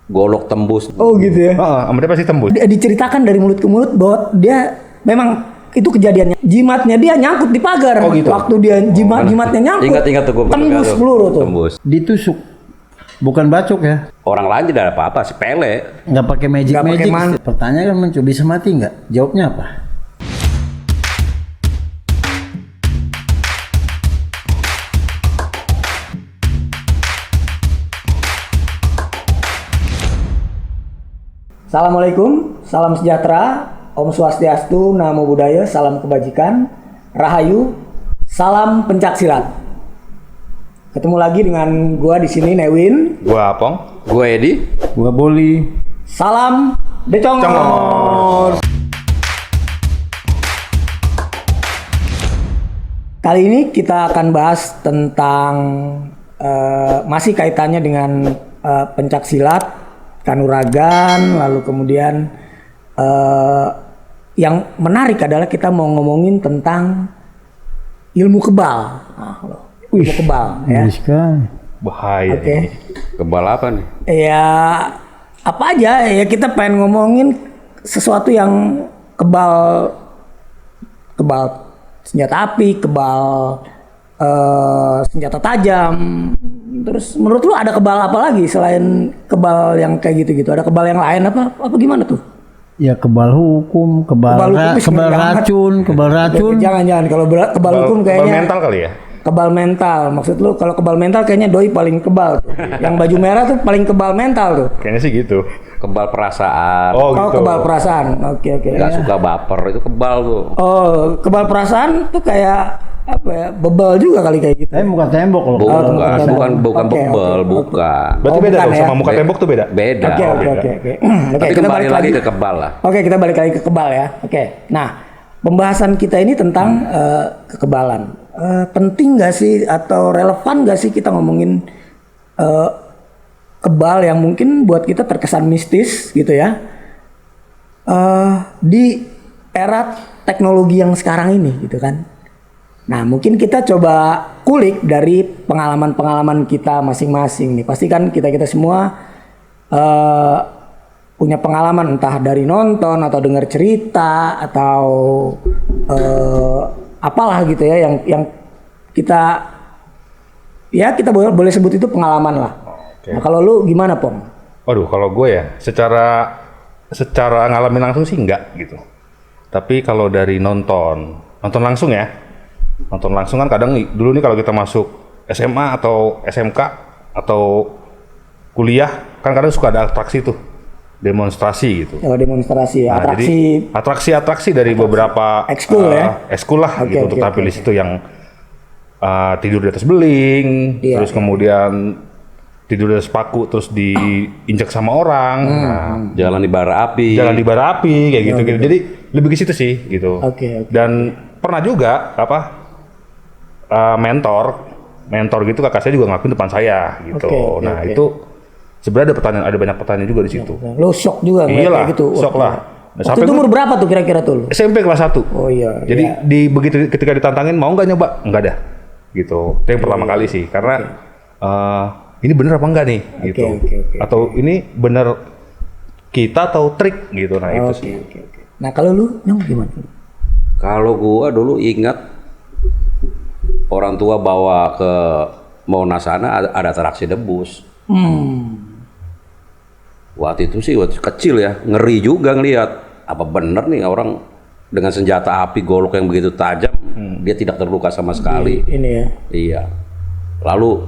golok tembus. Oh gitu ya. Sama dia pasti tembus. Diceritakan dari mulut ke mulut bahwa dia memang itu kejadiannya. Jimatnya dia nyangkut di pagar. Oh, gitu. Waktu dia jimatnya nyangkut. Ingat tuh gue. Tembus peluru tuh. Tembus. Ditusuk. Bukan bacok ya. Orang lain tidak ada apa-apa, sepele. Nggak pakai magic. Pertanyaan kan mencoba bisa mati nggak? Jawabnya apa? Assalamualaikum, salam sejahtera, Om Swastiastu, Namo Buddhaya, salam kebajikan, Rahayu, salam pencaksilat. Ketemu lagi dengan gua di sini Newin, Gua Apong. Gue Edi. Gua Boli. salam Decongor. Kali ini kita akan bahas tentang masih kaitannya dengan pencaksilat, kanuragan, lalu kemudian yang menarik adalah kita mau ngomongin tentang ilmu kebal. Ilmu kebal ya. Bahaya. Oke. Nih. Kebal apa nih? Ya apa aja ya, kita pengen ngomongin sesuatu yang kebal senjata api, kebal senjata tajam. Terus menurut lu ada kebal apa lagi selain kebal yang kayak gitu-gitu? Ada kebal yang lain apa gimana tuh? Ya kebal hukum, kebal racun. Jangan kalau kebal hukum kayaknya Kebal mental kali ya? kebal mental. Maksud lu kalau kebal mental kayaknya doi paling kebal tuh. Yang baju merah tuh paling kebal mental tuh. Kayaknya sih gitu. Kebal perasaan. Oh, Oh, gitu. kebal perasaan. Oke. Gak suka baper, itu kebal tuh. Oh, kebal perasaan tuh kayak apa ya? Bebal juga kali kayak gitu. Muka tembok loh. Bukan Oke, bebal, oke. bukan. Berarti Oh, beda bukan dong ya? sama muka tembok tuh beda? Beda. Oke. Tapi Kita kembali balik lagi ke kebal lah. Oke, kita balik lagi ke kebal ya. Oke. Nah, pembahasan kita ini tentang kekebalan. Penting nggak sih atau relevan nggak sih kita ngomongin kebal yang mungkin buat kita terkesan mistis gitu ya? Di era teknologi yang sekarang ini gitu kan. Nah, mungkin kita coba kulik dari pengalaman-pengalaman kita masing-masing nih. Pasti kan kita semua punya pengalaman entah dari nonton atau dengar cerita atau apalah gitu ya yang kita boleh sebut itu pengalaman lah. Oke. Nah, kalau lu gimana, Pong? Waduh, kalau gue ya secara ngalamin langsung sih enggak gitu. Tapi kalau dari nonton langsung ya. Nonton langsung kan kadang dulu nih kalau kita masuk SMA atau SMK atau kuliah kan kadang suka ada atraksi tuh. Demonstrasi gitu. Oh, demonstrasi, Nah, atraksi. jadi atraksi dari beberapa Ekskul ya? ekskul lah Oke, gitu untuk oke, tampil di oke. situ yang tidur di atas beling, Iya, terus kemudian tidur di atas paku terus diinjak sama orang, Jalan di bara api. jalan di bara api kayak gitu. Jadi lebih ke situ sih gitu. Oke. Dan pernah juga mentor gitu kakak saya juga ngelakuin depan saya gitu. Oke. Itu sebenarnya ada banyak pertanyaan juga di situ. Lo shock juga ngeliat Iyalah, kayak gitu. shock lah. Nah, Waktu itu umur berapa tuh kira-kira tuh lu? SMP kelas 1. Oh iya. Jadi iya. begitu ketika ditantangin mau nggak nyoba? Enggak ada. Gitu. Itu yang pertama kali sih karena ini bener apa enggak nih gitu. Oke. Atau ini bener kita atau trik gitu. Nah, itu sih. Oke. Nah, kalau lu Nyong gimana? Kalau gua dulu ingat orang tua bawa ke Monas sana ada atraksi debus. Waktu itu sih waktu kecil ya, ngeri juga ngelihat apa bener nih orang dengan senjata api golok yang begitu tajam, dia tidak terluka sama sekali. Ini ya. Iya. Lalu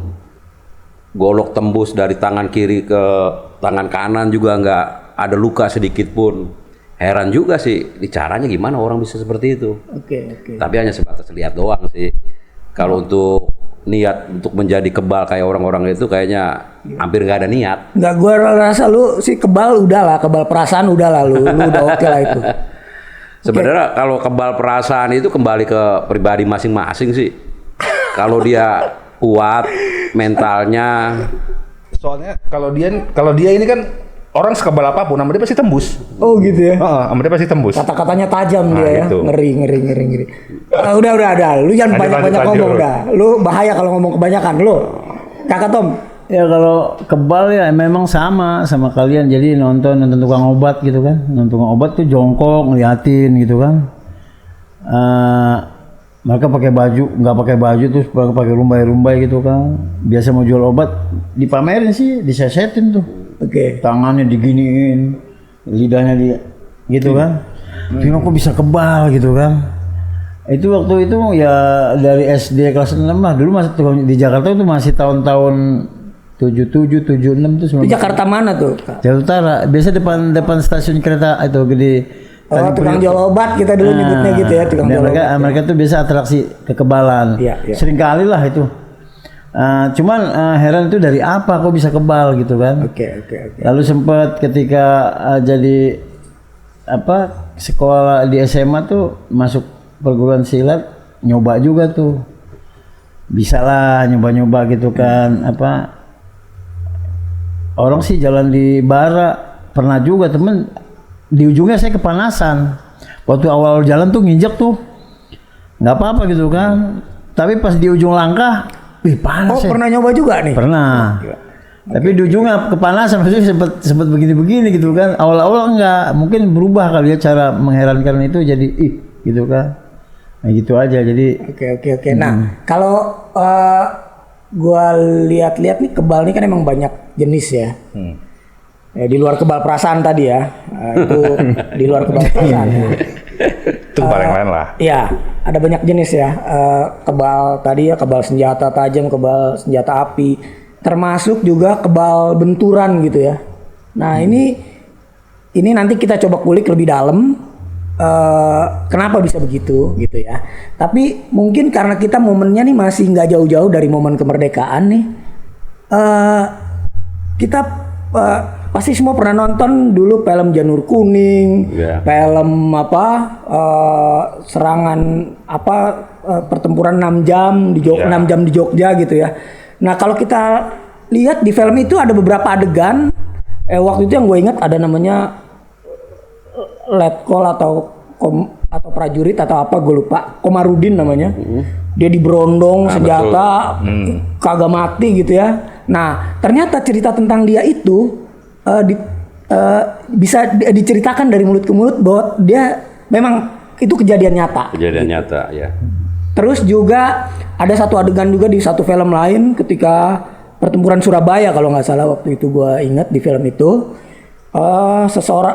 golok tembus dari tangan kiri ke tangan kanan juga nggak ada luka sedikit pun. Heran juga sih, caranya gimana orang bisa seperti itu. Oke. Tapi hanya sebatas lihat doang sih. Kalau untuk niat untuk menjadi kebal kayak orang-orang itu kayaknya hampir nggak ada niat. Enggak, gua rasa lu sih kebal udahlah, kebal perasaan udahlah lu udah oke lah itu. Sebenarnya kalau kebal perasaan itu kembali ke pribadi masing-masing sih. Kalau dia kuat mentalnya. Soalnya kalau dia ini kan orang sekebal apapun, nama dia pasti tembus. Oh gitu ya. Nama dia pasti tembus. Kata-katanya tajam Nah, dia ya. gitu. Ngeri. Udah. Lu jangan Lanjut, banyak-banyak lanjut. ngomong dah. Lu bahaya kalau ngomong kebanyakan lu. Kakak Tom, Ya kalau kebal ya memang sama kalian. Jadi nonton tukang obat gitu kan. Nonton tukang obat tuh jongkok ngeliatin gitu kan. Mereka pakai baju, nggak pakai baju terus pakai rumbai-rumbai gitu kan. Biasa mau jual obat dipamerin sih, disesetin tuh. Oke. Tangannya diginiin, lidahnya gitu kan. Cuma kok bisa kebal gitu kan. Itu waktu itu ya dari SD kelas 6 lah. Dulu masih di Jakarta itu masih tahun-tahun 77, 76 tuh. Itu Jakarta mana tuh, Kak? Jakarta Utara. Biasa depan stasiun kereta itu gede. Oh, tukang jual obat kita dulu nyebutnya gitu ya, tukang jual obat. Mereka tuh biasa atraksi kekebalan. Iya. Sering kali lah itu. Cuman heran itu dari apa kok bisa kebal gitu kan. Oke. Lalu sempat ketika jadi sekolah di SMA tuh masuk perguruan silat, nyoba juga tuh. Bisa lah nyoba-nyoba gitu kan. Orang sih jalan di bara pernah juga temen, di ujungnya saya kepanasan. Waktu awal jalan tuh nginjek tuh nggak apa-apa gitu kan, tapi pas di ujung langkah, panas. Pernah nyoba juga nih? Pernah. Tapi di ujungnya kepanasan, maksudnya sempat begini-begini gitu kan. Awal-awal enggak, mungkin berubah kali ya cara mengherankan itu jadi gitu kan. Nah gitu aja jadi. Oke. Nah kalau gua lihat-lihat nih kebal nih kan emang banyak jenis ya. Ya, di luar kebal perasaan tadi ya, itu di luar kebal perasaan. Itu paling lain lah. Iya, ada banyak jenis ya. Kebal tadi ya, kebal senjata tajam, kebal senjata api, termasuk juga kebal benturan gitu ya. Nah ini nanti kita coba kulik lebih dalam. Kenapa bisa begitu gitu ya? Tapi mungkin karena kita momennya nih masih nggak jauh-jauh dari momen kemerdekaan nih. Kita pasti semua pernah nonton dulu film Janur Kuning, film serangan pertempuran 6 jam di 6 jam di Jogja gitu ya. Nah kalau kita lihat di film itu ada beberapa adegan. Waktu itu yang gue ingat ada namanya letkol atau prajurit atau apa gue lupa, Komarudin namanya. Dia diberondong senjata kagak mati gitu ya. Nah ternyata cerita tentang dia itu bisa diceritakan dari mulut ke mulut bahwa dia memang itu kejadian nyata. Nyata ya. Terus juga ada satu adegan juga di satu film lain ketika pertempuran Surabaya kalau nggak salah waktu itu gue ingat di film itu.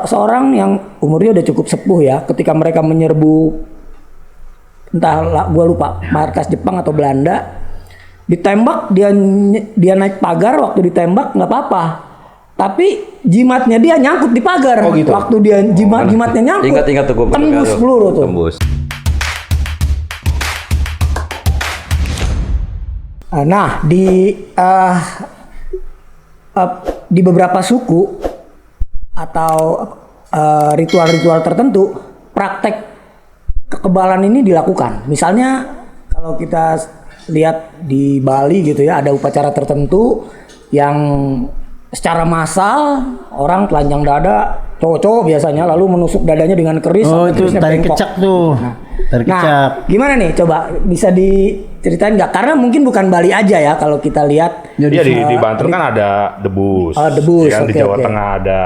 Seorang yang umurnya udah cukup sepuh ya, ketika mereka menyerbu entah gue lupa markas Jepang atau Belanda, ditembak, dia naik pagar, waktu ditembak nggak apa-apa, tapi jimatnya dia nyangkut di pagar. Gitu? Waktu dia jimatnya nyangkut, Ingat tuh gue tembus peluru tuh. Nah di beberapa suku atau ritual-ritual tertentu, praktek kekebalan ini dilakukan. Misalnya kalau kita lihat di Bali gitu ya, ada upacara tertentu yang secara massal orang telanjang dada, cowok-cowok biasanya, lalu menusuk dadanya dengan keris. Oh itu tarik kecak tuh. Tarik kecak. Nah, gimana nih? Coba bisa diceritain nggak? Karena mungkin bukan Bali aja ya, kalau kita lihat. Iya di Banten kan ada debus. Debus. Di Jawa Tengah ada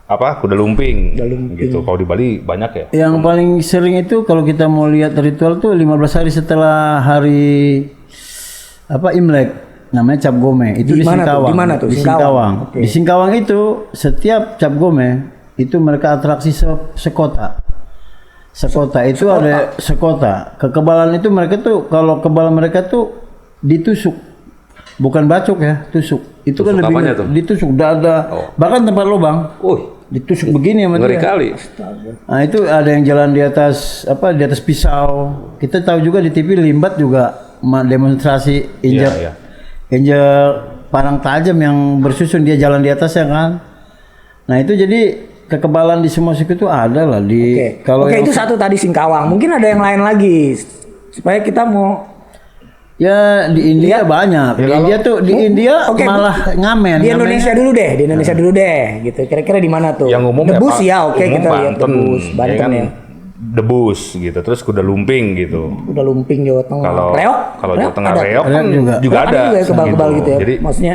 kuda lumping. Gitu. Kalau di Bali banyak ya. Yang paling sering itu kalau kita mau lihat ritual tuh 15 hari setelah hari Imlek, namanya Cap Gome. Itu di Singkawang. Di mana tuh? Di Singkawang. Okay. Di Singkawang itu setiap Cap Gome itu mereka atraksi sekota. Sekota itu ada sekota. Kekebalan itu mereka tuh, kalau kebalan mereka tuh ditusuk. Bukan bacok ya, tusuk. Itu tusuk kan lebih ditusuk dada. Bahkan tempat lubang. Ditusuk begini sama ngeri dia. Kali. Nah itu ada yang jalan di atas di atas pisau. Kita tahu juga di TV Limbat juga demonstrasi injak parang tajam yang bersusun, dia jalan di atas ya kan. Nah itu jadi kekebalan di semua suku itu ada lah di. Oke, itu satu tadi Singkawang. Mungkin ada yang lain lagi supaya kita mau. Ya di India banyak. Di India tuh malah ngamen. Di Indonesia dulu deh. Gitu. Kira-kira di mana tuh? Yang umum debus ya. Oke, kita lihat Banten, debus. Banten ya. Debus gitu. Terus kuda lumping gitu. Kuda lumping Jawa Tengah. Kalau reok Jawa Tengah reok juga ada. Ada juga kebal-kebal gitu ya. Jadi, maksudnya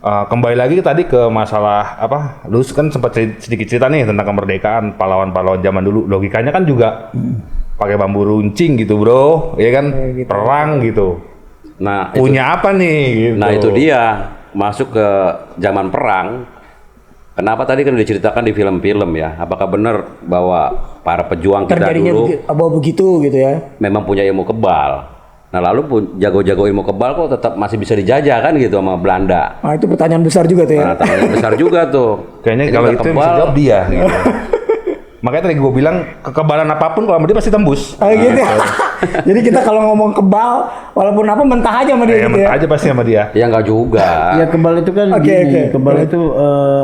kembali lagi tadi ke masalah apa? Lu kan sempat sedikit cerita nih tentang kemerdekaan pahlawan-pahlawan zaman dulu. Logikanya kan juga pakai bambu runcing gitu, Bro. Ya kan? gitu. Perang gitu. Nah, Punya apa nih gitu. Nah itu dia masuk ke zaman perang. Kenapa tadi kan diceritakan di film-film ya? Apakah benar bahwa para pejuang kita Terjadinya dulu begitu gitu ya. memang punya ilmu kebal? Nah lalu pun jago-jago ilmu kebal kok tetap masih bisa dijajah kan gitu sama Belanda. Nah, itu pertanyaan besar juga tuh ya. Nah tanya besar juga tuh. Kayaknya Jadi kalau nggak itu yang kebal, bisa jawab dia gitu. Makanya tadi gue bilang kekebalan apapun kalau sama dia pasti tembus. Oh, gitu ya. Jadi kita kalau ngomong kebal, walaupun apa mentah aja sama dia Ya, gitu ya. aja pasti sama dia. Ya nggak juga. Ya kebal itu kan Oke, gini, oke. kebal itu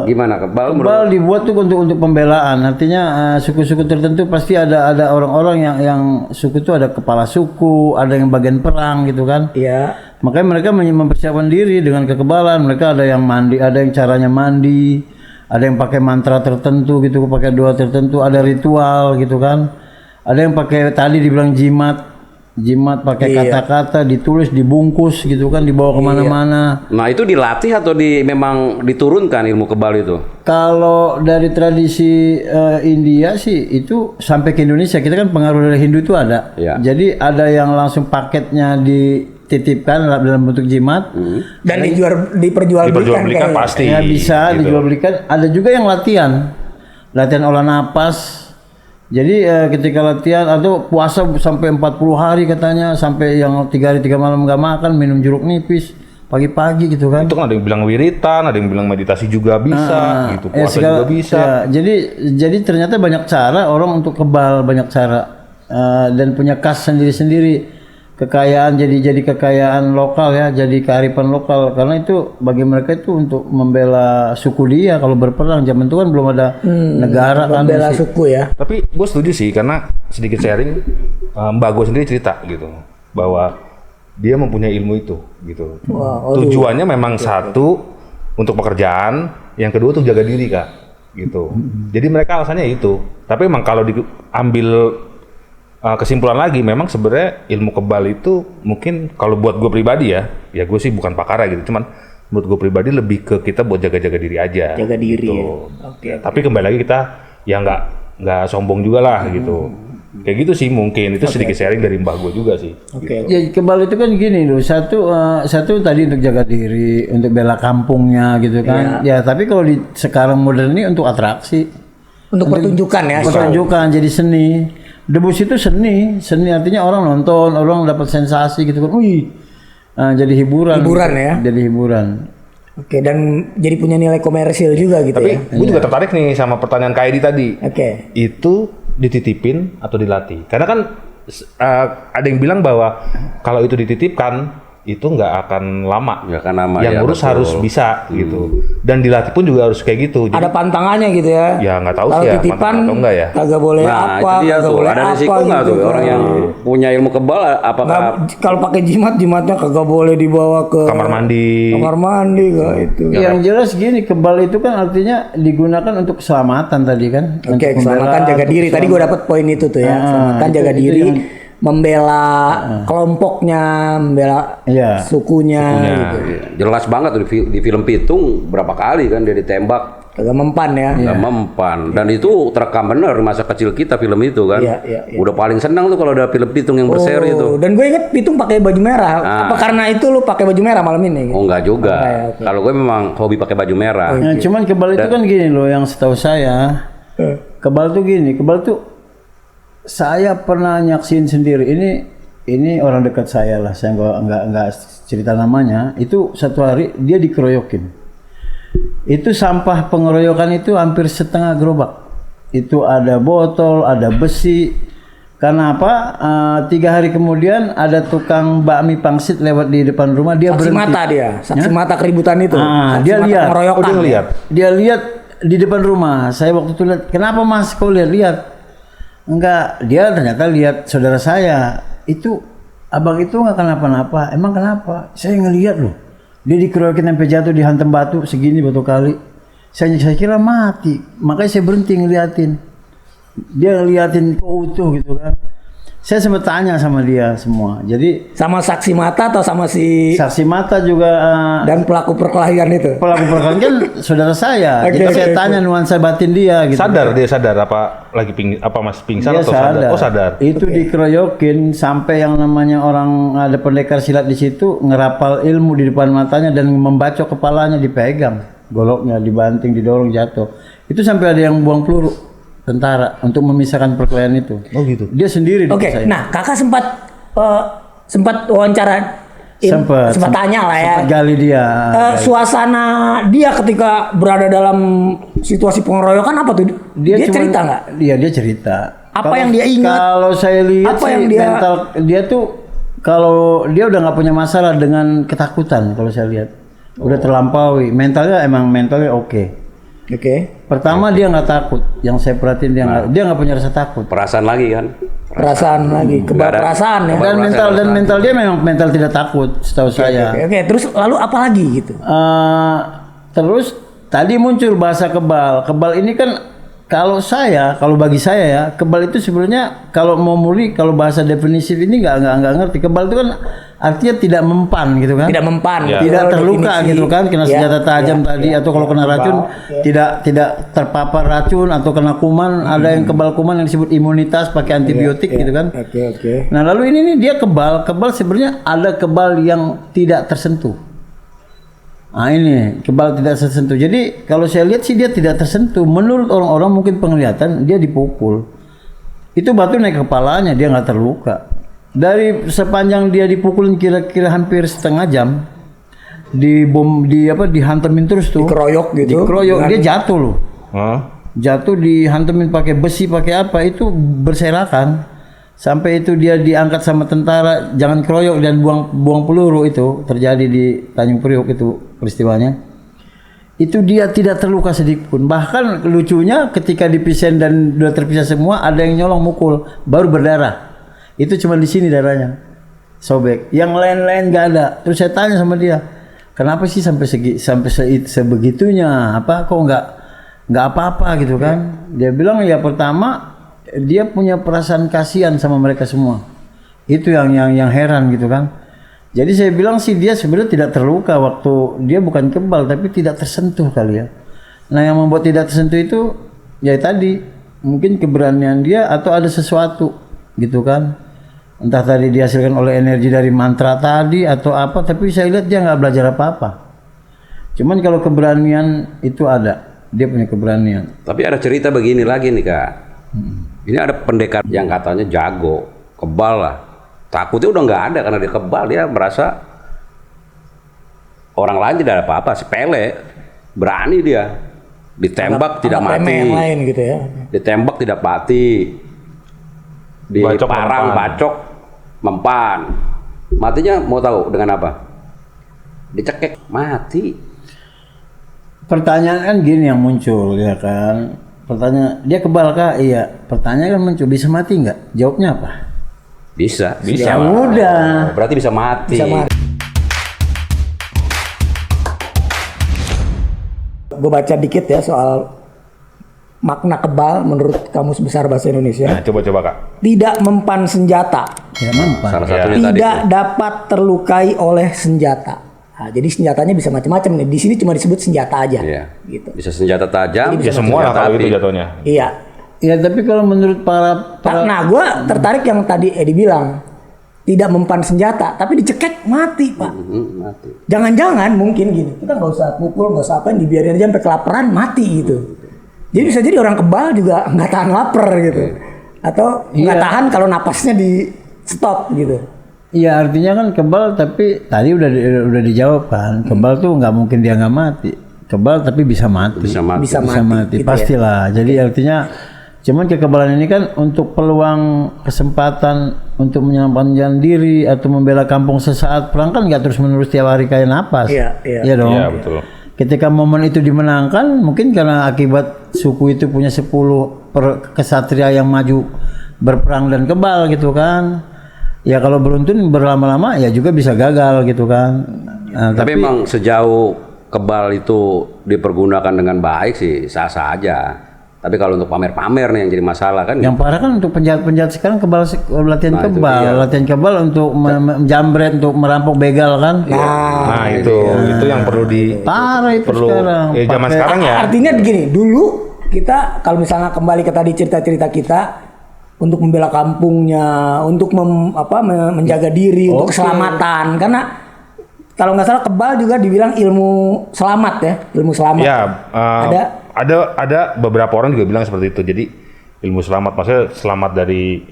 Gimana kebal? kebal dibuat tuh untuk pembelaan. Artinya suku-suku tertentu pasti ada orang-orang yang suku itu ada kepala suku, ada yang bagian perang gitu kan. Iya. Makanya mereka mempersiapkan diri dengan kekebalan. Mereka ada yang mandi, ada yang caranya mandi, ada yang pakai mantra tertentu gitu, pakai doa tertentu, ada ritual gitu kan. Ada yang pakai tadi dibilang jimat pakai kata-kata ditulis, dibungkus gitu kan, dibawa kemana-mana. Nah itu dilatih atau memang diturunkan ilmu kebal itu? Kalau dari tradisi India sih itu sampai ke Indonesia, kita kan pengaruh dari Hindu itu ada. Ya. Jadi ada yang langsung paketnya dititipkan dalam bentuk jimat. Dan diperjualbelikan Diperjualbelikan kayaknya. pasti. Ya bisa gitu. dijual belikan. Ada juga yang latihan olah napas. Jadi ketika latihan atau puasa sampai 40 hari katanya, sampai yang 3 hari 3 malam nggak makan, minum jeruk nipis pagi-pagi gitu kan. Itu kan ada yang bilang wiritan, ada yang bilang meditasi juga bisa, gitu. Puasa juga bisa. Ya, jadi ternyata banyak cara orang untuk kebal, banyak cara dan punya khas sendiri-sendiri. Kekayaan jadi kekayaan lokal ya, jadi kearifan lokal, karena itu bagi mereka itu untuk membela suku dia. Kalau berperang zaman itu kan belum ada negara kan, Membela suku ya. Tapi gue setuju sih, karena sedikit sharing, Mbak gue sendiri cerita gitu bahwa dia mempunyai ilmu itu gitu. Wah, Tujuannya memang satu untuk pekerjaan, yang kedua untuk jaga diri Kak gitu. Jadi mereka alasannya itu. Tapi memang kalau diambil kesimpulan lagi, memang sebenarnya ilmu kebal itu mungkin kalau buat gue pribadi ya gue sih bukan pakar gitu, cuman menurut gue pribadi lebih ke kita buat jaga-jaga diri aja. Jaga diri gitu. ya. Oke. Tapi kembali lagi kita ya nggak sombong juga lah gitu. Kayak gitu sih mungkin itu sedikit sharing dari mbak gue juga sih. Oke. Gitu. Ya kebal itu kan gini loh, satu tadi untuk jaga diri, untuk bela kampungnya gitu kan. Ya tapi kalau di sekarang modern ini untuk atraksi, Untuk pertunjukan ya. pertunjukan, jadi seni. Debus itu seni artinya orang nonton, orang dapat sensasi gitu kan. Wih, jadi hiburan. Hiburan ya. Jadi hiburan. Oke, dan jadi punya nilai komersil juga gitu Tapi ya. gue juga tertarik nih sama pertanyaan Kak Edi tadi. Oke. Itu dititipin atau dilatih? Karena kan ada yang bilang bahwa kalau itu dititipkan itu nggak akan lama. Nggak akan lama, Yang ya, ngurus betul. harus bisa gitu. Dan dilatih pun juga harus kayak gitu. Jadi, Ada pantangannya gitu ya. Ya, nggak tahu Kalau sih ya, titipan pantang atau enggak ya. kagak boleh Nah apa, itu dia kagak tuh. boleh Ada risiko apa nggak gitu tuh kan. orang yang punya ilmu kebal? Apakah Nggak, kalau pakai jimatnya kagak boleh dibawa ke kamar mandi. kamar mandi kah itu. Yang jelas gini, kebal itu kan artinya digunakan untuk keselamatan tadi kan. Oke, Untuk keselamatan membela, jaga untuk diri. Tadi gue dapat poin itu tuh ya. Keselamatan itu- jaga itu diri, yang- membela kelompoknya, membela Iya. sukunya gitu. jelas banget tuh di film Pitung berapa kali kan dia ditembak Kagak mempan ya. nggak mempan, dan itu terekam bener masa kecil kita film itu kan. Iya, iya, iya. Udah paling senang tuh kalau ada film Pitung yang berseri itu. Dan gue inget Pitung pakai baju merah. Apa karena itu lu pakai baju merah malam ini? Oh enggak juga. Enggak ya, oke. Kalau gue memang hobi pakai baju merah. Nah, cuman kebal itu kan gini loh, yang setahu saya, kebal tuh gini, kebal tuh saya pernah nyaksin sendiri. Ini orang dekat saya lah, saya nggak cerita namanya. Itu satu hari dia dikeroyokin. Itu sampah pengeroyokan itu hampir setengah gerobak. Itu ada botol, ada besi. Karena apa? 3 hari kemudian ada tukang bakmi pangsit lewat di depan rumah, dia Saksi berhenti. mata dia, saksi mata keributan itu. Saksi Dia mata lihat. pengeroyokan. Oh, dia lihat. Dia lihat di depan rumah. Saya waktu itu lihat, kenapa Mas kau lihat? Enggak, dia ternyata lihat saudara saya. Itu abang itu nggak kenapa-napa. Emang kenapa? Saya ngelihat loh. Dia dikeroyokin sampai jatuh, dihantam batu segini batu kali. Saya kira mati. Makanya saya berhenti ngeliatin. Dia ngeliatin kok utuh gitu kan. Saya sempat tanya sama dia semua. Jadi Sama saksi mata atau sama si saksi mata juga dan pelaku perkelahian itu? pelaku perkelahian kan saudara saya. Oke, Jadi oke, saya oke. tanya nuansa batin dia gitu. Dia sadar apa lagi apa masih pingsan Dia atau sadar? sadar. Oh sadar. Itu dikeroyokin sampai yang namanya orang ada pendekar silat di situ ngerapal ilmu di depan matanya dan membacok kepalanya dipegang, goloknya dibanting, didorong jatuh. Itu sampai ada yang buang peluru tentara untuk memisahkan perkelahian itu. Oh gitu. Dia sendiri di Oke, saya. nah kakak sempat wawancara, Sempat tanya lah ya. sempat gali dia. Suasana dia ketika berada dalam situasi pengeroyokan apa tuh? Dia cuman- cerita nggak? Dia cerita. Apa yang dia ingat? Kalau saya lihat Apa sih yang dia- mental dia tuh kalau dia udah nggak punya masalah dengan ketakutan kalau saya lihat. Udah terlampaui. Mentalnya oke. Oke. Pertama dia nggak takut. Yang saya perhatiin dia nggak punya rasa takut. Perasaan lagi kan. Perasaan lagi, kebal Nggak ada- perasaan ya. Dan mental dia memang mental tidak takut setahu saya. Oke, terus lalu apa lagi gitu? Terus tadi muncul bahasa kebal. Kebal ini kan kalau bagi saya ya, kebal itu sebenarnya kalau mau muli kalau bahasa definisif ini nggak ngerti. Kebal itu kan artinya tidak mempan gitu kan. Tidak mempan. Ya. gitu, Tidak kalau terluka definisi. gitu kan, kena Ya, senjata tajam ya, tadi ya, atau kalau kena racun tidak terpapar racun atau kena kuman, ada yang kebal kuman yang disebut imunitas pakai antibiotik gitu kan. Oke. Nah, lalu ini nih dia kebal sebenarnya ada kebal yang tidak tersentuh. Nah, ini kebal tidak tersentuh. Jadi kalau saya lihat sih dia tidak tersentuh. Menurut orang-orang mungkin penglihatan dia dipukul. Itu batu naik ke kepalanya, dia nggak terluka. Dari sepanjang dia dipukulin kira-kira hampir setengah jam, dihantemin terus tuh. Dikeroyok gitu. Dikeroyok, dia jatuh loh. Hah? Jatuh dihantemin pakai besi pakai apa itu berserakan. Sampai itu dia diangkat sama tentara, jangan keroyok dan buang peluru, itu terjadi di Tanjung Priok itu peristiwanya. Itu dia tidak terluka sedikit pun. Bahkan lucunya ketika dipisahin dan sudah terpisah semua, ada yang nyolong mukul, baru berdarah. Itu cuma di sini darahnya, sobek. Yang lain-lain nggak ada. Terus saya tanya sama dia, kenapa sih sampai sebegitunya? Apa kok nggak apa-apa gitu kan? Dia bilang ya pertama dia punya perasaan kasihan sama mereka semua. Itu yang heran gitu kan. Jadi saya bilang sih dia sebenarnya tidak terluka waktu dia bukan kebal tapi tidak tersentuh kali ya. Nah, yang membuat tidak tersentuh itu ya tadi mungkin keberanian dia atau ada sesuatu gitu kan. Entah tadi dihasilkan oleh energi dari mantra tadi atau apa, tapi saya lihat dia nggak belajar apa-apa. Cuman kalau keberanian itu ada, dia punya keberanian. Tapi ada cerita begini lagi nih Kak. Ini ada pendekar yang katanya jago, kebal lah. Takutnya udah nggak ada karena dia kebal, dia merasa orang lain tidak ada apa-apa, sepele, berani dia. Ditembak tidak Anggap remeh mati, yang lain gitu ya. ditembak tidak mati, Bacok diparang mempan. bacok mempan. Matinya mau tahu dengan apa? Dicekek mati. Pertanyaan kan gini yang muncul ya kan. Pertanyaan, dia kebal kah? Iya. Pertanyaan kan muncul, bisa mati nggak? Jawabnya apa? Bisa. Ya udah. Berarti bisa mati. Bisa mati. Gue baca dikit ya soal makna kebal menurut Kamus Besar Bahasa Indonesia. Nah, coba Kak. Tidak mempan senjata, Ya mempan. Salah satunya tadi. tidak dapat terlukai oleh senjata. Nah, jadi senjatanya bisa macam-macam nih. Di sini cuma disebut senjata aja. Iya. Gitu. Bisa senjata tajam, Ya semua lah senjata kalau api. itu jatuhnya. Iya. Ya tapi kalau menurut para Nah, gue tertarik yang tadi Edi bilang tidak mempan senjata, tapi dicekek mati pak. Mati. Jangan-jangan mungkin gini, kita nggak usah pukul, nggak usah apain, dibiarin aja sampai kelaparan mati gitu. Jadi bisa jadi orang kebal juga nggak tahan lapar gitu, atau nggak Iya. tahan kalau napasnya di stop gitu. Iya artinya kan kebal tapi tadi udah dijawab kan. Kebal tuh nggak mungkin dia nggak mati. Kebal tapi bisa mati. Bisa mati. Bisa Bisa mati, mati. gitu ya. Pastilah. Jadi artinya cuman kekebalan ini kan untuk peluang kesempatan untuk menyelamatkan diri atau membela kampung sesaat perang kan nggak terus menerus tiap hari kayak napas. Iya, iya. Iya dong. Iya, betul. Ketika momen itu dimenangkan mungkin karena akibat suku itu punya 10 kesatria yang maju berperang dan kebal gitu kan. Ya kalau beruntun berlama-lama ya juga bisa gagal gitu kan. Nah, Tapi memang sejauh kebal itu dipergunakan dengan baik sih sah-sah aja. Tapi kalau untuk pamer-pamer nih yang jadi masalah kan. Yang parah kan untuk penjahat-penjahat sekarang latihan Nah, itu kebal, dia. latihan kebal untuk menjambret, untuk merampok begal kan. Nah, itu yang perlu Parah itu perlu sekarang. zaman Pakai- sekarang ya. Artinya begini, dulu kita kalau misalnya kembali ke tadi cerita-cerita kita untuk membela kampungnya, untuk menjaga diri, untuk keselamatan, karena kalau nggak salah kebal juga dibilang ilmu selamat ya, ilmu selamat. Ya, Ada beberapa orang juga bilang seperti itu. Jadi ilmu selamat, maksudnya selamat dari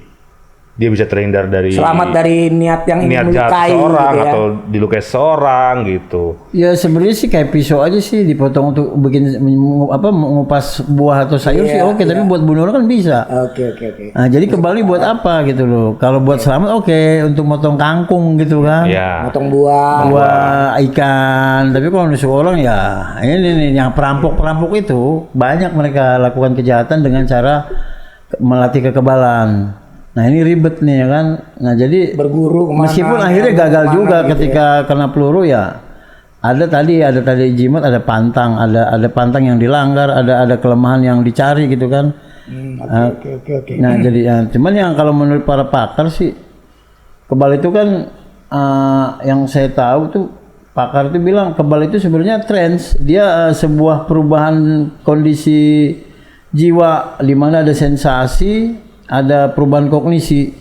dia bisa terhindar dari selamat dari niat yang ingin niat jahat melukai seorang gitu ya. atau dilukai seorang gitu. Ya sebenarnya sih kayak pisau aja sih dipotong untuk bikin mengupas buah atau sayur sih oke, tapi buat bunuh orang kan bisa. Oke. Nah, jadi kembali buat apa gitu loh. Kalau buat selamat oke, untuk motong kangkung gitu kan. Ya. Potong buah. Buah ikan, tapi kalau nusuk orang ya ini nih yang perampok-perampok itu banyak mereka lakukan kejahatan dengan cara melatih kekebalan. Nah ini ribet nih ya kan. Nah jadi Berguru kemana, meskipun ya, akhirnya gagal kemana juga gitu ketika kena peluru ya. Ada tadi jimat, ada pantang, ada pantang yang dilanggar, ada kelemahan yang dicari gitu kan. Oke. Nah jadi ya, cuman yang kalau menurut para pakar sih kebal itu kan yang saya tahu tuh pakar itu bilang kebal itu sebenarnya trans, dia sebuah perubahan kondisi jiwa di mana ada sensasi, ada perubahan kognisi.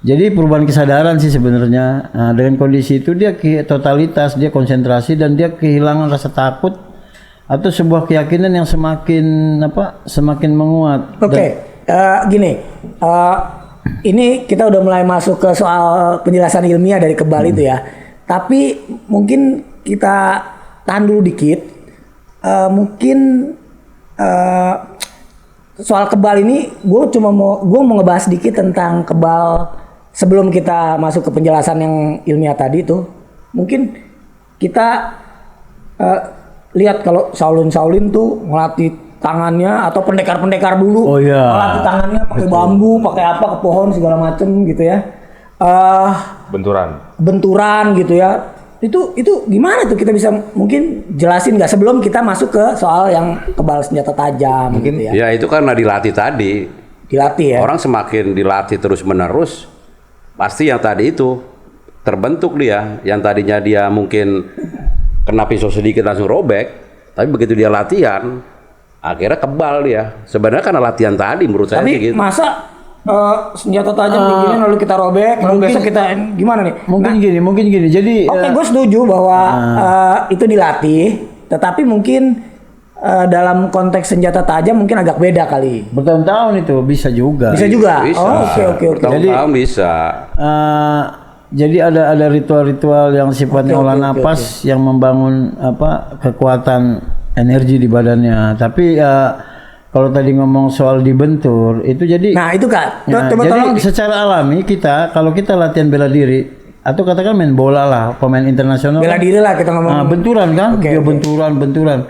Jadi perubahan kesadaran sih sebenarnya. Nah, dengan kondisi itu dia totalitas, dia konsentrasi dan dia kehilangan rasa takut atau sebuah keyakinan yang semakin menguat. Oke, gini, ini kita udah mulai masuk ke soal penjelasan ilmiah dari kebal itu ya. Tapi mungkin kita tahan dulu dikit. Mungkin soal kebal ini, gue mau ngebahas sedikit tentang kebal sebelum kita masuk ke penjelasan yang ilmiah tadi tuh. Mungkin kita lihat kalau Shaolin tuh ngelatih tangannya atau pendekar dulu. Oh iya. Ngelatih tangannya pakai bambu, pakai apa ke pohon segala macem gitu ya. Benturan gitu ya. Itu gimana tuh kita bisa mungkin jelasin nggak sebelum kita masuk ke soal yang kebal senjata tajam gitu ya. Ya itu karena dilatih tadi. Dilatih ya. Orang semakin dilatih terus menerus, pasti yang tadi itu terbentuk dia. Yang tadinya dia mungkin kena pisau sedikit langsung robek, tapi begitu dia latihan, akhirnya kebal dia. Sebenarnya karena latihan tadi menurut saya Tapi sih gitu. masa senjata tajam begini lalu kita robek, lalu besok kita gimana nih? Mungkin gini. Jadi Oke, gue setuju bahwa itu dilatih, tetapi mungkin dalam konteks senjata tajam mungkin agak beda kali. bertahun-tahun itu bisa juga. Bisa juga. Bisa. Oh, oke. Bertahun-tahun bisa. Jadi ada ritual-ritual yang sifatnya olah napas yang membangun kekuatan energi di badannya. Tapi kalau tadi ngomong soal dibentur itu jadi. Nah itu Kak, Nah, coba jadi tolong secara alami kalau kita latihan bela diri atau katakan main bola lah, pemain internasional. bela diri lah kita ngomong. Nah, benturan kan, Oke. benturan.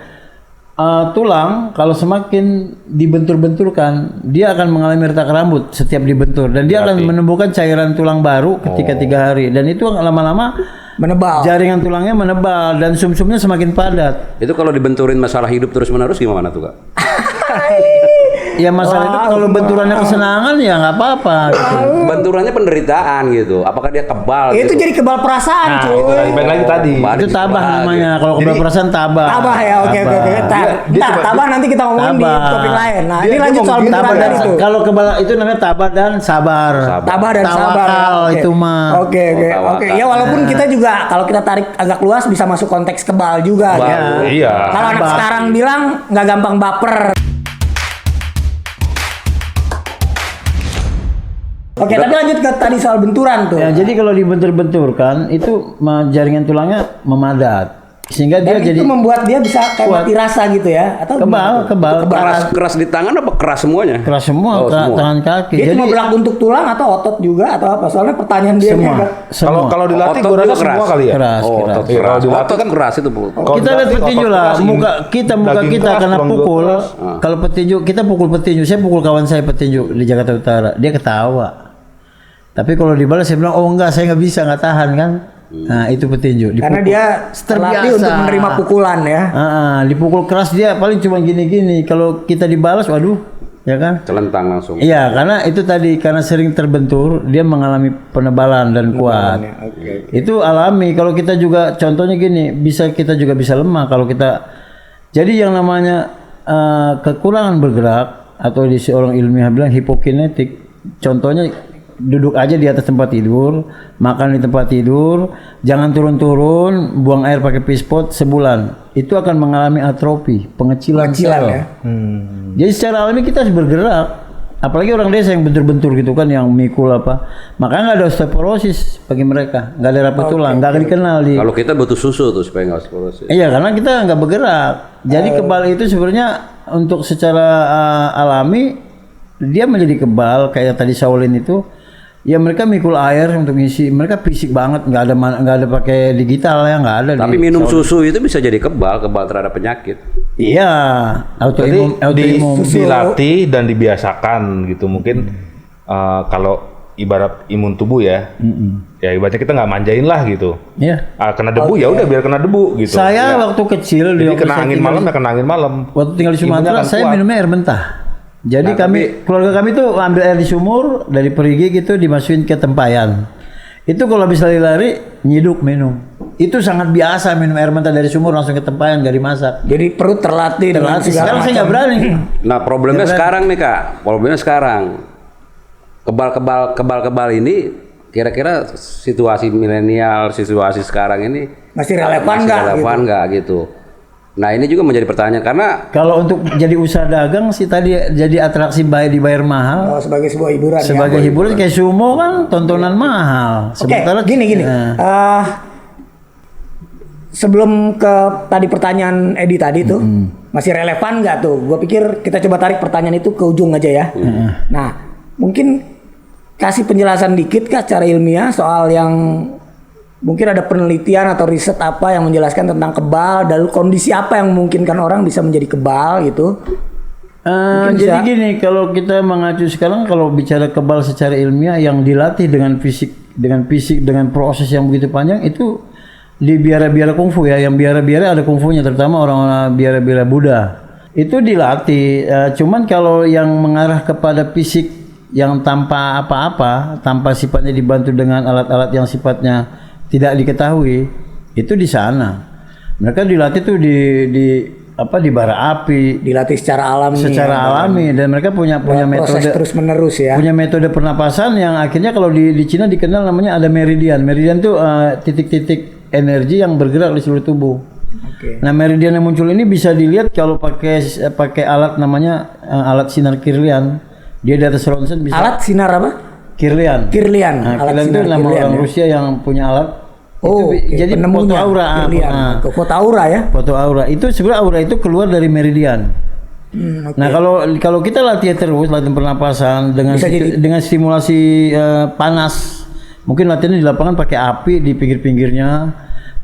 Tulang kalau semakin dibentur-benturkan, dia akan mengalami retak rambut setiap dibentur dan dia akan menumbuhkan cairan tulang baru ketika 3 hari dan itu lama-lama Menebal. jaringan tulangnya menebal dan sumsumnya semakin padat. Itu kalau dibenturin masalah hidup terus menerus gimana tuh Kak? Ya masalah itu kalau benturannya kesenangan ya nggak apa-apa. Gitu. Benturannya penderitaan gitu. Apakah dia kebal Itu gitu? jadi kebal perasaan, Nah, cuy. itu balik lagi tadi. Balik Itu tabah lagi. namanya. Kalau kebal perasaan tabah. Tabah ya, oke. Ntar tabah nanti kita ngomongin di Tabah. topik lain. Nah, Dia ini lanjut soal ngomong benturan Tabah tadi dan itu. kalau kebal itu namanya tabah dan sabar. Tabah dan sabar. Tawakal Oke. itu mah. Oke. tawakal. Ya walaupun kita juga kalau kita tarik agak luas bisa masuk konteks kebal juga. Kebal, Ya. Iya. Kalau anak Sabar. sekarang bilang nggak gampang baper. Oke, tapi lanjut ke tadi soal benturan tuh. Ya, jadi kalau dibentur-benturkan itu jaringan tulangnya memadat sehingga dia Dan jadi itu membuat dia bisa kayak kuat. mati rasa gitu ya? Atau gimana tuh? kebal Keras di tangan apa keras semuanya? keras semua, Oh, semua. tangan kaki. Dia Jadi cuma berlaku untuk tulang atau otot juga atau apa? Soalnya pertanyaan dia semua, agak- Kalau dilatih Otot gue rasa juga semua keras. kali ya. keras, Oh, keras. otot Iya, keras. kalau dilatih Otot kan keras itu Bu. Kalau Kita lihat dilatih petinju otot lah, keras, muka daging kita keras, kena tulang juga pukul. keras. Kalau petinju, kita pukul petinju. Saya pukul kawan saya petinju di Jakarta Utara. Dia ketawa. Tapi kalau dibalas saya bilang, oh enggak, saya nggak bisa, nggak tahan kan. Nah, itu petinju. Karena dia terlatih untuk menerima pukulan ya. Dipukul keras dia paling cuma gini-gini. Kalau kita dibalas, waduh, ya kan? Celentang langsung. Iya, karena itu tadi karena sering terbentur, dia mengalami penebalan dan kuat. Oke. Itu alami. Kalau kita juga contohnya gini, kita juga bisa lemah kalau kita. Jadi yang namanya kekurangan bergerak atau di orang ilmiah bilang hipokinetik. Contohnya duduk aja di atas tempat tidur, makan di tempat tidur, jangan turun-turun, buang air pakai pispot sebulan. Itu akan mengalami atrofi, pengecilan sel. Ya. Jadi secara alami kita harus bergerak. Apalagi orang desa yang bentur-bentur gitu kan, yang mikul apa. Makanya nggak ada osteoporosis bagi mereka, nggak ada rapuh tulang, nggak akan dikenal di. Kalau kita butuh susu tuh supaya nggak osteoporosis. Iya, karena kita nggak bergerak. Jadi kebal itu sebenarnya untuk secara alami dia menjadi kebal kayak tadi Shaolin itu. Ya mereka mikul air untuk ngisi, mereka fisik banget, nggak ada pakai digital ya, nggak ada. Tapi minum susu itu bisa jadi kebal terhadap penyakit. Iya, autoimun dilatih dan dibiasakan gitu. Mungkin kalau ibarat imun tubuh ya, ya ibaratnya kita nggak manjain lah gitu. Iya. Kena debu ya udah biar kena debu gitu. Saya Ya. waktu kecil, Jadi kena angin malam ya kena angin malam. waktu tinggal di Sumatera, saya minumnya air mentah. Jadi keluarga kami tuh ambil air di sumur dari perigi gitu, dimasukin ke tempayan. Itu kalau habis lari-lari nyiduk minum. Itu sangat biasa minum air mentah dari sumur langsung ke tempayan, gak dimasak. Jadi perut terlatih dengan segala Sekarang saya macam. nggak berani. Nah problemnya sekarang nih Kak, problemnya sekarang kebal ini kira-kira situasi milenial, situasi sekarang ini Masih relevan nggak? Gitu. Nah ini juga menjadi pertanyaan karena Kalau untuk jadi usaha dagang sih tadi jadi atraksi dibayar mahal. Sebagai sebuah hiburan. Sebagai hiburan kayak sumo kan tontonan mahal. Oke, gini. Sebelum ke tadi pertanyaan Edi tadi tuh, masih relevan nggak tuh? Gue pikir kita coba tarik pertanyaan itu ke ujung aja ya. Nah, mungkin kasih penjelasan dikit Kak secara ilmiah soal yang mungkin ada penelitian atau riset apa yang menjelaskan tentang kebal dan kondisi apa yang memungkinkan orang bisa menjadi kebal gitu. Jadi gini, kalau kita mengacu sekarang kalau bicara kebal secara ilmiah yang dilatih dengan fisik dengan proses yang begitu panjang itu di biara-biara kungfu ya, yang biara-biara ada kungfunya, terutama orang-orang biara-biara Buddha. Itu dilatih, cuman kalau yang mengarah kepada fisik yang tanpa apa-apa, tanpa sifatnya dibantu dengan alat-alat yang sifatnya tidak diketahui, itu di sana. Mereka dilatih tuh di bara api, Dilatih secara alami. Dan mereka punya metode terus menerus ya. Punya metode pernapasan yang akhirnya kalau di Cina dikenal namanya ada meridian. Meridian tuh titik-titik energi yang bergerak di seluruh tubuh. Oke. Nah, meridian yang muncul ini bisa dilihat kalau pakai alat namanya alat sinar Kirlian. Dia di atas ronsen bisa. Alat sinar apa? Kirlian. Alat Kirlian itu sinar nama Kirlian, orang ya? Rusia yang punya alat. Oh, jadi foto aura. Foto aura ya. Foto aura itu sebenarnya aura itu keluar dari meridian. Nah, kalau kita latihan pernapasan dengan stimulasi panas, mungkin latihannya di lapangan pakai api di pinggir-pinggirnya,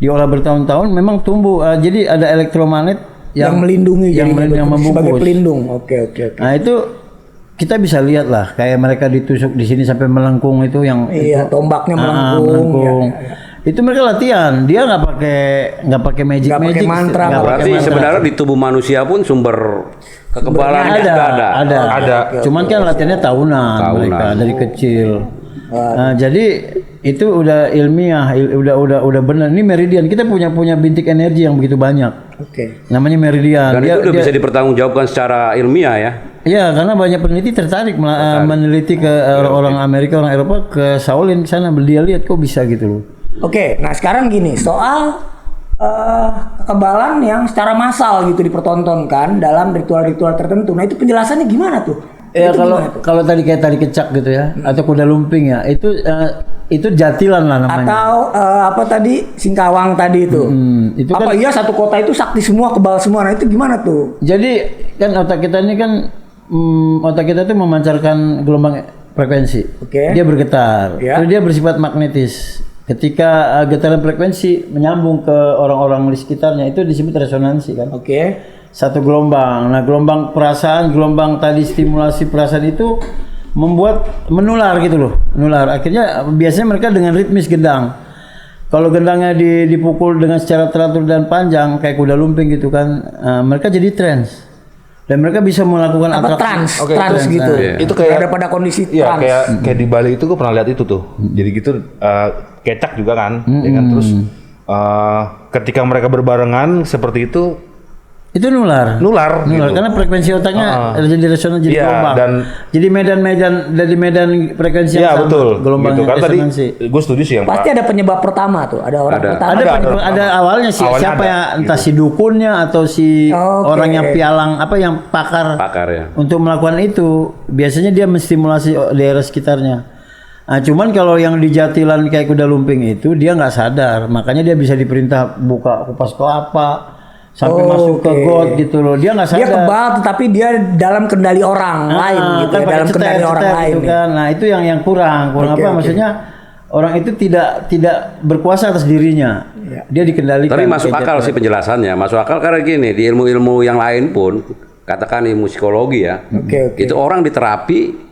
diolah bertahun-tahun, memang tumbuh. Jadi ada elektromagnet yang melindungi, yang membungkus sebagai pelindung. Oke. Nah, itu kita bisa lihat lah kayak mereka ditusuk di sini sampai melengkung itu yang tombaknya melengkung. Ya. Itu mereka latihan, dia nggak pakai magic, pakai mantra. berarti sebenarnya di tubuh manusia pun sumber kekebalan ada. Cuman kan latihannya tahunan. Mereka dari kecil. Nah, jadi itu udah ilmiah, udah benar. Ini meridian, kita punya bintik energi yang begitu banyak. Oke. Namanya meridian. Dan itu udah bisa dipertanggungjawabkan secara ilmiah ya. Iya, karena banyak peneliti tertarik meneliti ke orang Amerika, orang Eropa ke Shaolin sana, dia lihat kok bisa gitu loh. Oke, nah sekarang gini, soal kekebalan yang secara massal gitu dipertontonkan dalam ritual-ritual tertentu. Nah, itu penjelasannya gimana tuh? Ya kalau tadi kayak tadi kecak gitu ya, atau kuda lumping ya, itu jatilan lah namanya. Atau apa tadi singkawang tadi itu. Itu apa kan, iya satu kota itu sakti semua, kebal semua. Nah, itu gimana tuh? Jadi kan otak kita ini kan otak kita tuh memancarkan gelombang frekuensi. Oke. Dia bergetar. Ya. Terus dia bersifat magnetis. Ketika getaran frekuensi menyambung ke orang-orang di sekitarnya itu disebut resonansi kan. Oke. Satu gelombang. Nah, gelombang perasaan, gelombang tadi stimulasi perasaan itu menular gitu loh. Menular. Akhirnya biasanya mereka dengan ritmis gendang. kalau gendangnya dipukul dengan secara teratur dan panjang kayak kuda lumping gitu kan, mereka jadi trans dan mereka bisa melakukan Apa atraksi. trans gitu. Itu kayak ada pada kondisi Iya, trans. kayak di Bali itu gue pernah lihat itu tuh. Jadi gitu kecak juga kan, ya kan? Terus ketika mereka berbarengan seperti itu nular gitu. karena frekuensi otaknya jadi resonans, jadi Iya, gelombang. dan Jadi medan frekuensi yang Iya sama. betul. Gelombangnya Gitu. Karena tadi resonansi. gue setuju sih yang Pasti ada penyebab pertama tuh. Ada orang pertama. Ada awalnya sih, Awalnya siapa ada, yang entah gitu. si dukunnya atau si Oke. orang yang pialang yang pakar ya. untuk melakukan itu. Biasanya dia menstimulasi daerah sekitarnya. Nah, cuman kalau yang di Jatilan kayak kuda lumping itu dia nggak sadar, makanya dia bisa diperintah buka kupas kelapa sampai masuk ke got gitu loh. Dia nggak sadar. Dia kebal tetapi dia dalam kendali orang lain gitu kan ya, pakai dalam kendali cetek orang lain. gitu nih. kan. Nah, itu yang kurang Oke, apa? oke. Maksudnya orang itu tidak berkuasa atas dirinya. Dia dikendalikan. Tapi masuk kayak akal jatuh. sih penjelasannya. Masuk akal karena gini, di ilmu-ilmu yang lain pun, katakan ilmu psikologi ya, Oke. itu orang diterapi,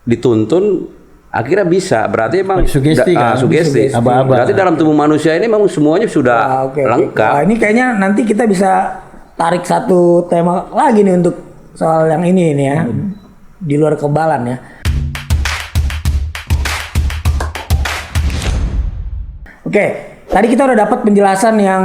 dituntun, akhirnya bisa. Berarti emang Sugesti kan? sugesti. Aba-aba. Berarti dalam tubuh manusia ini memang semuanya sudah Oke. lengkap. Wah, ini kayaknya nanti kita bisa tarik satu tema lagi nih untuk soal yang ini ya. Di luar kebalan ya. Oke, tadi kita udah dapat penjelasan yang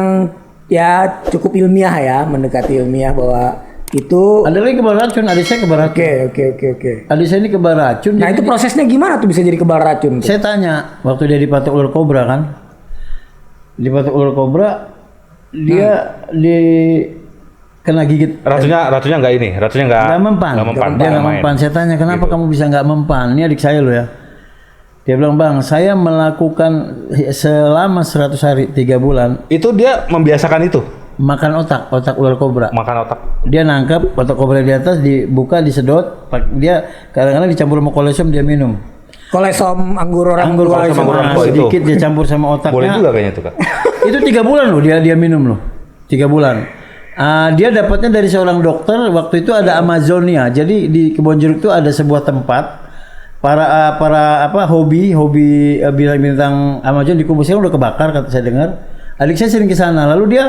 ya cukup ilmiah ya, mendekati ilmiah bahwa itu. Ada lagi kebal racun, adik saya kebal racun. Oke. Adik saya ini kebal racun. Nah jadi itu prosesnya gimana tuh bisa jadi kebal racun? Tuh? saya tanya waktu dia dipatok ular kobra kan, dipatok ular kobra, dia kena gigit. racunnya nggak ini, racunnya Nggak mempan. Dia nggak main. mempan. Saya tanya kenapa Gitu. kamu bisa nggak mempan? Ini adik saya loh ya. Dia bilang, bang, saya melakukan selama 100 hari 3 bulan Itu dia membiasakan itu, makan otak ular kobra. makan otak. Dia nangkep otak kobra di atas, dibuka, disedot, dia kadang-kadang dicampur sama kolesom dia minum. Kolesom anggur orang Anggur tua kolesom itu. orang tua itu. sedikit dia campur sama otaknya. Boleh juga kayaknya tuh kak. Itu 3 bulan loh dia minum loh. 3 bulan. Dia dapatnya dari seorang dokter. Waktu itu ada Amazonia. Jadi di Kebon Jeruk itu ada sebuah tempat para hobi bintang Amazon dikumpul. Sekarang udah kebakar kata saya dengar. Adik saya sering ke sana. Lalu dia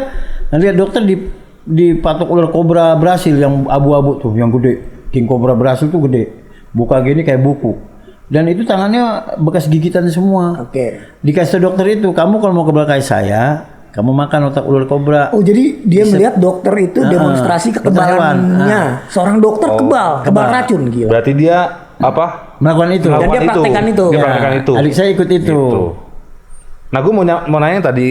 lihat dokter di patok ular kobra Brasil yang abu-abu tuh, yang gede. King Cobra Brasil tuh gede. Buka gini kayak buku. Dan itu tangannya bekas gigitan semua. Oke. Dikasih dokter itu, kamu kalau mau kebal kayak saya, kamu makan otak ular kobra. Oh jadi dia melihat dokter itu demonstrasi kekebalannya. Seorang dokter kebal racun gila. Berarti dia Melakukan itu. Dan dia praktekkan itu. Dia Ya. praktekkan itu. Adik saya ikut itu. Gitu. Nah, gue mau nanya yang tadi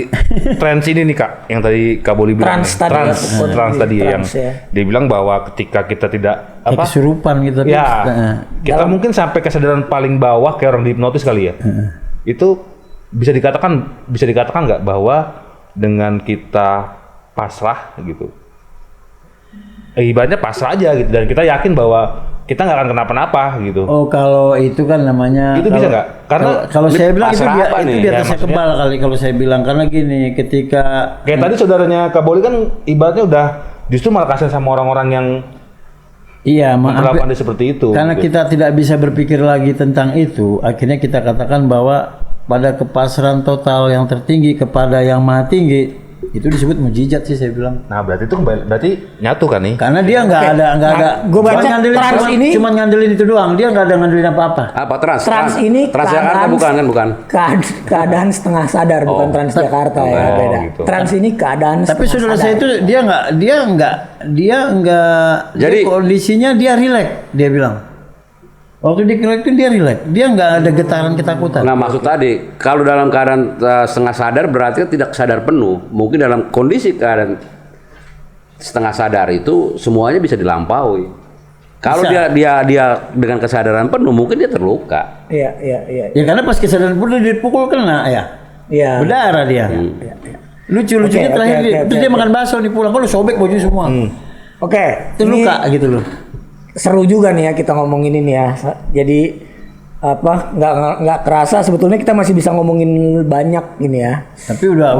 trans ini nih kak, yang tadi Kak Boli bilang. Trans tadi ya. Trans tadi yang Trans, ya. dia bilang bahwa ketika kita tidak Kayak kesurupan gitu. tapi- Ya, Nah, kita mungkin sampai kesadaran paling bawah kayak orang dihipnotis kali ya. Itu bisa dikatakan nggak bahwa dengan kita pasrah gitu, ibaratnya pasrah aja gitu, dan kita yakin bahwa kita nggak akan kenapa-napa gitu. Oh, kalau itu kan namanya. Itu bisa nggak? Karena kalau ini saya bilang itu pasrah apa nih? di atas Ya, saya maksudnya- kebal kali kalau saya bilang, karena gini, ketika kayak tadi saudaranya Kak Boli kan ibaratnya udah justru malah kasihan sama orang-orang yang iya memperlakukan dia seperti itu. karena gitu. kita tidak bisa berpikir lagi tentang itu, akhirnya kita katakan bahwa pada kepasrahan total yang tertinggi kepada yang maha tinggi, itu disebut mujizat sih saya bilang. Nah, berarti itu berarti nyatu kan nih? Karena dia nggak ada gua baca trans ini- cuma ngandelin itu doang, dia nggak ada ngandelin apa-apa. Apa trans? Trans ini Transjakarta keadaan- bukan? Keadaan setengah sadar bukan Transjakarta ya Oh, beda. gitu. Trans ini keadaan Tapi setengah saudara sadar. saya itu dia nggak Jadi- kondisinya dia rileks, dia bilang. Waktu di rileks itu dia rileks, dia nggak ada getaran ketakutan. Nah maksud tadi, kalau dalam keadaan setengah sadar berarti kan tidak sadar penuh. Mungkin dalam kondisi keadaan setengah sadar itu semuanya bisa dilampaui. Kalau Bisa. dia dengan kesadaran penuh, mungkin dia terluka. Iya. Ya karena pas kesadaran pun dia dipukul kena ya, Iya. berdarah dia. Lucunya Oke, terakhir oke, dia, oke, terus dia oke. makan bakso nih pulang, kalau sobek baju semua, Oke, itu ini luka gitu loh. seru juga nih ya kita ngomongin ini ya. Jadi nggak kerasa sebetulnya kita masih bisa ngomongin banyak ini ya. Tapi udah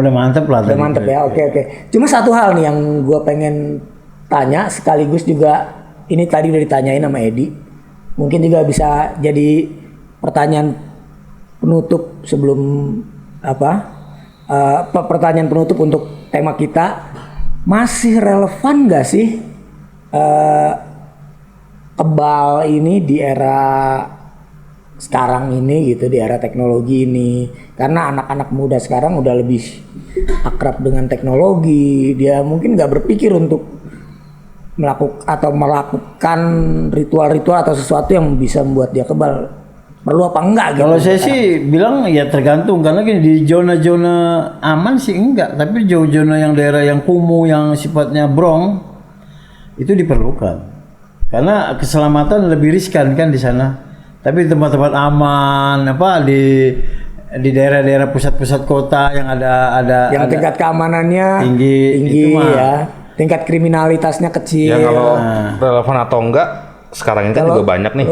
mantep lah. Udah tadi. mantep ya. Oke. Cuma satu hal nih yang gue pengen tanya sekaligus juga ini tadi udah ditanyain sama Edi. Mungkin juga bisa jadi pertanyaan penutup sebelum pertanyaan penutup untuk tema kita, masih relevan nggak sih kebal ini di era sekarang ini gitu, di era teknologi ini? Karena anak-anak muda sekarang udah lebih akrab dengan teknologi, dia mungkin nggak berpikir untuk melakukan ritual-ritual atau sesuatu yang bisa membuat dia kebal. Perlu apa enggak gitu? Kalau saya sih bilang ya tergantung, karena gini, di zona-zona aman sih enggak, tapi zona yang daerah yang kumuh yang sifatnya brong itu diperlukan. Karena keselamatan lebih riskan kan di sana. Tapi di tempat-tempat aman di daerah-daerah pusat-pusat kota yang ada yang tingkat keamanannya tinggi itu mah. ya, tingkat kriminalitasnya kecil. Ya kalau relevan atau enggak, sekarang ini kan juga banyak nih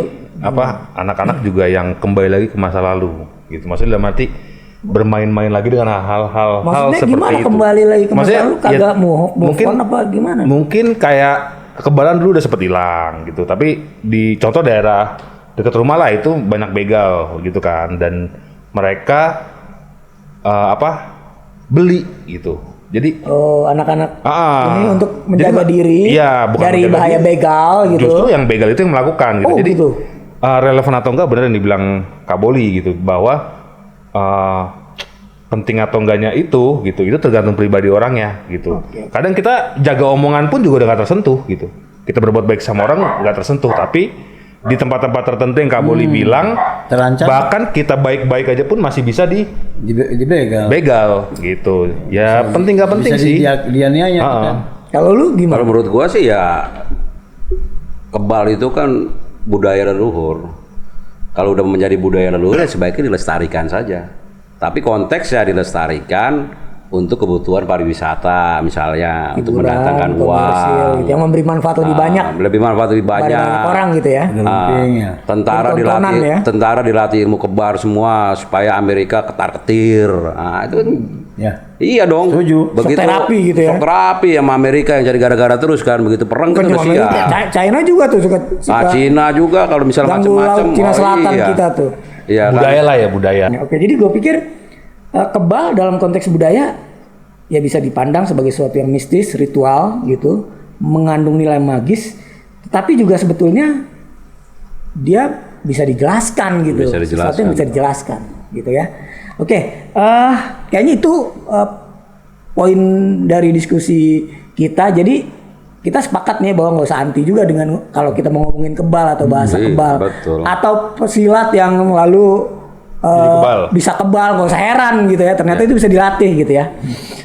anak-anak juga yang kembali lagi ke masa lalu gitu. Maksudnya dalam arti bermain-main lagi dengan hal seperti gimana itu. kembali lagi ke masa lalu? Kagak mungkin apa gimana? Mungkin kayak kekebalan dulu udah sempat hilang gitu, tapi di contoh daerah dekat rumah lah itu banyak begal gitu kan, dan mereka beli gitu. Jadi anak-anak ini untuk menjaga diri dari bahaya begal gitu. Justru yang begal itu yang melakukan gitu. Jadi gitu. Relevan atau enggak benar yang dibilang Kak Boli gitu, bahwa penting atau enggaknya itu tergantung pribadi orangnya gitu. Kadang kita jaga omongan pun juga udah nggak tersentuh gitu. Kita berbuat baik sama orang nggak tersentuh, tapi di tempat-tempat tertentu yang Kak Boli bilang terancam, bahkan kita baik-baik aja pun masih bisa begal gitu. Ya penting nggak penting sih. Dianiaya kan. Kalau lu gimana? Kalau menurut gua sih ya kebal itu kan budaya leluhur. Kalau udah menjadi budaya leluhur ya sebaiknya dilestarikan saja. Tapi konteksnya dilestarikan untuk kebutuhan pariwisata misalnya, untuk mendatangkan uang yang memberi manfaat lebih banyak. Lebih manfaat lebih banyak. Orang gitu ya. Tentara dilatih ilmu kebal semua supaya Amerika ketar-ketir. Nah, itu kan iya dong. Setuju. Begitu terapi gitu ya. Shock terapi sama Amerika yang jadi gara-gara terus kan, begitu perang kan udah siap. China juga tuh suka Cina juga kalau misalnya macam-macam. Cina Selatan kita tuh. Iya, budaya lah ya, budaya. Oke, jadi gue pikir kebal dalam konteks budaya ya bisa dipandang sebagai sesuatu yang mistis, ritual gitu, mengandung nilai magis, tapi juga sebetulnya dia bisa dijelaskan gitu, sesuatu yang bisa dijelaskan gitu ya. Oke, kayaknya itu poin dari diskusi kita. Jadi kita sepakat nih bahwa nggak usah anti juga dengan kalau kita mau ngomongin kebal atau bahasa kebal, betul. Atau pesilat yang lalu bisa kebal, nggak usah heran gitu ya. Ternyata itu bisa dilatih gitu ya.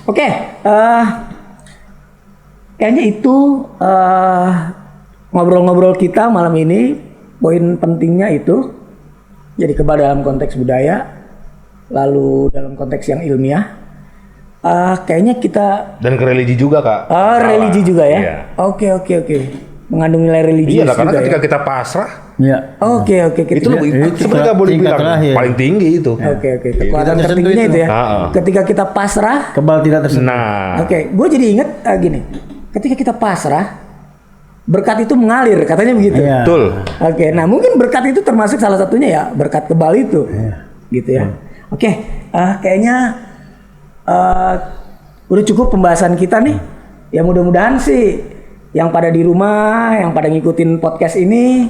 Oke, kayaknya itu ngobrol-ngobrol kita malam ini. Poin pentingnya itu jadi kebal dalam konteks budaya, lalu dalam konteks yang ilmiah. Kayaknya kita dan ke religi juga Kak. Religi juga ya. Iya. Oke. Mengandung nilai religius. Iya, karena ketika ya? kita pasrah. Iya. Oke. Itu sebenarnya nggak boleh bilang terakhir. paling tinggi itu. Oke. Kekuatan tertingginya itu ya. Ketika kita pasrah, kebal tidak tersentuh. Nah. Oke, gue jadi inget gini. Ketika kita pasrah, berkat itu mengalir, katanya begitu. Iya. Betul. Oke, nah mungkin berkat itu termasuk salah satunya ya berkat kebal itu, gitu ya. Oke, kayaknya udah cukup pembahasan kita nih. Ya mudah-mudahan sih yang pada di rumah, yang pada ngikutin podcast ini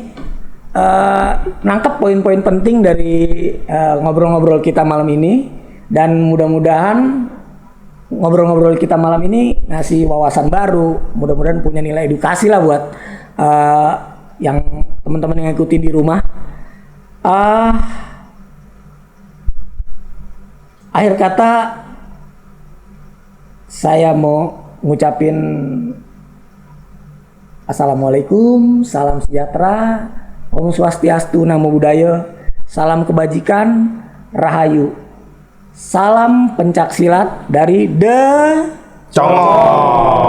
nangkep poin-poin penting dari ngobrol-ngobrol kita malam ini, dan mudah-mudahan ngobrol-ngobrol kita malam ini ngasih wawasan baru, mudah-mudahan punya nilai edukasi lah buat yang teman-teman yang ngikutin di rumah. Akhir kata saya mau ngucapin assalamualaikum, salam sejahtera, Om Swastiastu, Namo Buddhaya, salam kebajikan, Rahayu. Salam pencaksilat dari The Congol.